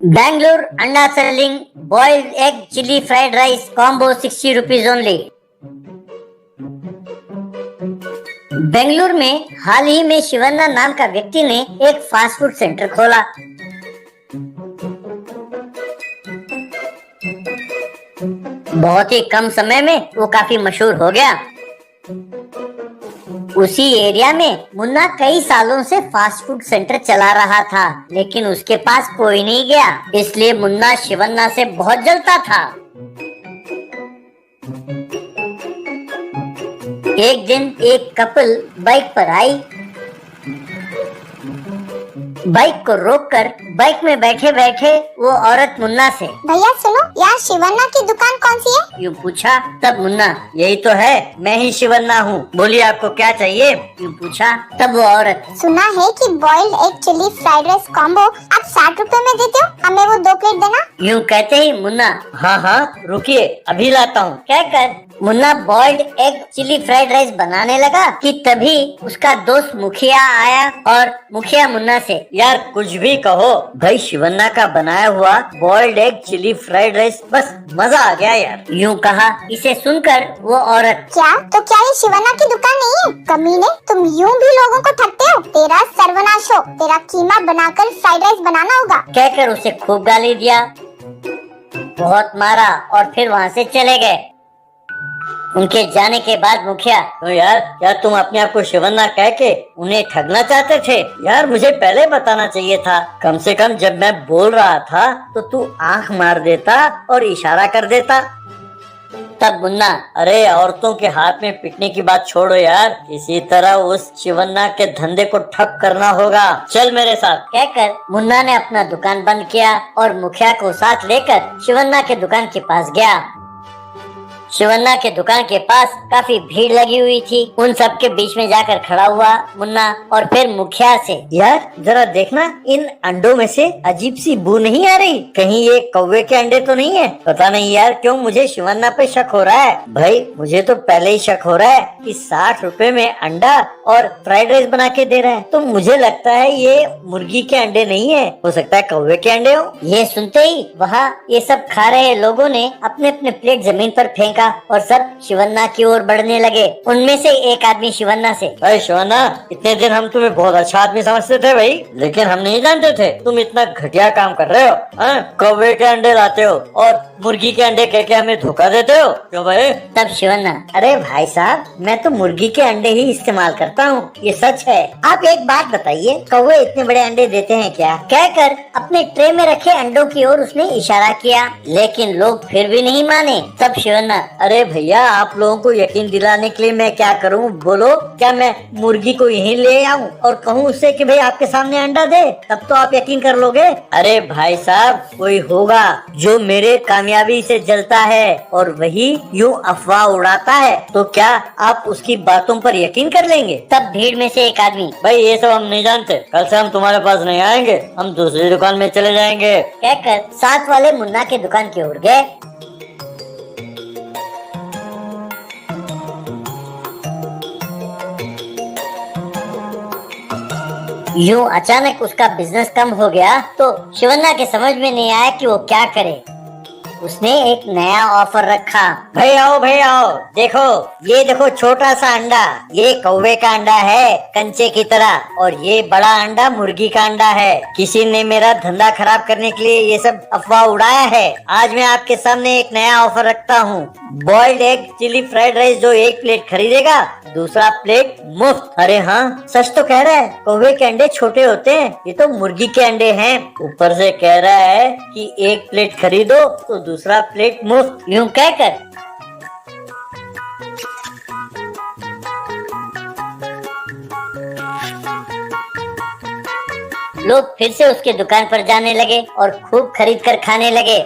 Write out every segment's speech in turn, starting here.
Bangalore Anda selling boiled egg chili fried rice combo 60 rupees only। Bengaluru में हाल ही में शिवन्ना नाम का व्यक्ति ने एक फास्ट फूड सेंटर खोला। बहुत ही कम समय में वो काफी मशहूर हो गया। उसी एरिया में मुन्ना कई सालों से फास्ट फूड सेंटर चला रहा था, लेकिन उसके पास कोई नहीं गया, इसलिए मुन्ना शिवन्ना से बहुत जलता था। एक दिन एक कपल बाइक पर आई। बाइक को रोककर बाइक में बैठे बैठे वो औरत मुन्ना से, भैया सुनो, यहाँ शिवन्ना की दुकान कौन सी है? यूँ पूछा। तब मुन्ना, यही तो है, मैं ही शिवन्ना हूँ, बोलिए आपको क्या चाहिए? यूँ पूछा। तब वो औरत, सुना है कि boiled egg chilli fried rice combo आप 60 रुपए में देते हो, हमें वो 2 प्लेट देना। यूँ कहते ही मुन्ना, हाँ हाँ रुकिए अभी लाता हूँ कहकर Munna boiled egg chilli fried rice बनाने लगा कि तभी उसका दोस्त मुखिया आया और मुखिया मुन्ना से, यार कुछ भी कहो, भाई शिवन्ना का बनाया हुआ boiled egg chilli fried rice बस मजा आ गया यार। यूँ कहा। इसे सुनकर वो औरत, क्या ये शिवन्ना की दुकान नहीं है? कमीने, तुम यूँ भी लोगों को ठगते हो, तेरा सर्वनाश हो, तेरा कीमा बनाकर फ्राइड राइस बनाना होगा कहकर उसे खूब गाली दिया, बहुत मारा और फिर वहाँ से चले गए। उनके जाने के बाद मुखिया, तो यार क्या तुम अपने आप को शिवन्ना कह के उन्हें ठगना चाहते थे? यार मुझे पहले बताना चाहिए था, कम से कम जब मैं बोल रहा था तो तू आंख मार देता और इशारा कर देता। तब मुन्ना, अरे औरतों के हाथ में पिटने की बात छोड़ो यार, किसी तरह उस शिवन्ना के धंधे को ठप करना होगा, चल मेरे साथ कहकर मुन्ना ने अपना दुकान बंद किया और मुखिया को साथ लेकर शिवन्ना के दुकान के पास गया। शिवन्ना के दुकान के पास काफी भीड़ लगी हुई थी। उन सब के बीच में जाकर खड़ा हुआ मुन्ना और फिर मुखिया से, यार जरा देखना, इन अंडों में से अजीब सी बू नहीं आ रही, कहीं ये कौवे के अंडे तो नहीं है? पता नहीं यार क्यों मुझे शिवन्ना पे शक हो रहा है। भाई मुझे तो पहले ही शक हो रहा है कि 60 रुपए में अंडा और फ्राइड राइस बना के दे रहा है, तो मुझे लगता है ये मुर्गी के अंडे नहीं है, हो सकता है कौवे के अंडे हो। ये सुनते ही वहाँ ये सब खा रहे लोगों ने अपने अपने प्लेट जमीन पर फेंका और सब शिवन्ना की ओर बढ़ने लगे। उनमें से एक आदमी शिवन्ना से, अरे शिवन्ना, इतने दिन हम तुम्हें बहुत अच्छा आदमी समझते थे भाई, लेकिन हम नहीं जानते थे तुम इतना घटिया काम कर रहे हो। कौवे के अंडे लाते हो और मुर्गी के अंडे कह के हमें धोखा देते हो क्यों भाई? तब शिवन्ना, अरे भाई साहब, मैं तो मुर्गी के अंडे ही इस्तेमाल करता हूँ, ये सच है। आप एक बात बताइए, कौवे इतने बड़े अंडे देते हैं क्या? कहकर अपने ट्रे में रखे अंडों की ओर उसने इशारा किया, लेकिन लोग फिर भी नहीं माने। तब शिवन्ना, अरे भैया आप लोगों को यकीन दिलाने के लिए मैं क्या करूं, बोलो, क्या मैं मुर्गी को यहीं ले आऊं और कहूं उससे कि भाई आपके सामने अंडा दे, तब तो आप यकीन कर लोगे? अरे भाई साहब, कोई होगा जो मेरे कामयाबी से जलता है और वही यूं अफवाह उड़ाता है, तो क्या आप उसकी बातों पर यकीन कर लेंगे? तब भीड़ में से एक आदमी, भाई ये सब हम नहीं जानते, कल से हम तुम्हारे पास नहीं आएंगे, हम दूसरी दुकान में चले जाएंगे कहकर साथ वाले मुन्ना के दुकान की ओर गए। यूं अचानक उसका बिजनेस कम हो गया तो शिवन्ना के समझ में नहीं आया कि वो क्या करे। उसने एक नया ऑफर रखा, भाई आओ, देखो ये देखो छोटा सा अंडा, ये कौवे का अंडा है कंचे की तरह, और ये बड़ा अंडा मुर्गी का अंडा है। किसी ने मेरा धंधा खराब करने के लिए ये सब अफवाह उड़ाया है। आज मैं आपके सामने एक नया ऑफर रखता हूँ, boiled egg chilli fried rice, जो एक प्लेट खरीदेगा दूसरा प्लेट मुफ्त। अरे हाँ, सच तो कह रहा है, कौवे के अंडे छोटे होते हैं, ये तो मुर्गी के अंडे हैं। ऊपर से कह रहा है कि एक प्लेट खरीदो तो दूसरा प्लेट मुफ्त। यूं कहकर लोग फिर से उसके दुकान पर जाने लगे और खूब खरीद कर खाने लगे।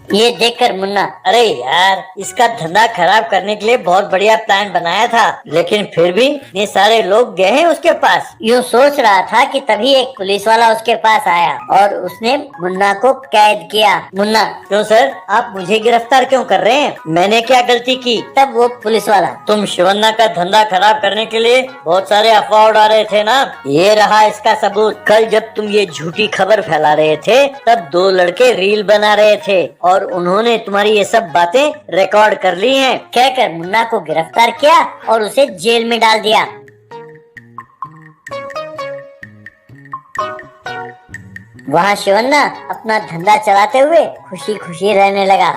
ये देखकर मुन्ना, अरे यार, इसका धंधा खराब करने के लिए बहुत बढ़िया प्लान बनाया था, लेकिन फिर भी ये सारे लोग गए हैं उसके पास। यूँ सोच रहा था कि तभी एक पुलिस वाला उसके पास आया और उसने मुन्ना को कैद किया। मुन्ना, क्यों सर, आप मुझे गिरफ्तार क्यों कर रहे हैं? मैंने क्या गलती की? तब वो पुलिस वाला, तुम शिवन्ना का धंधा खराब करने के लिए बहुत सारे अफवाह उड़ा रहे थे ना, ये रहा इसका सबूत। कल जब तुम ये झूठी खबर फैला रहे थे तब दो लड़के रील बना रहे थे और उन्होंने तुम्हारी ये सब बातें रिकॉर्ड कर ली हैं। कहकर मुन्ना को गिरफ्तार किया और उसे जेल में डाल दिया। वहाँ शिवन्ना अपना धंधा चलाते हुए खुशी खुशी रहने लगा।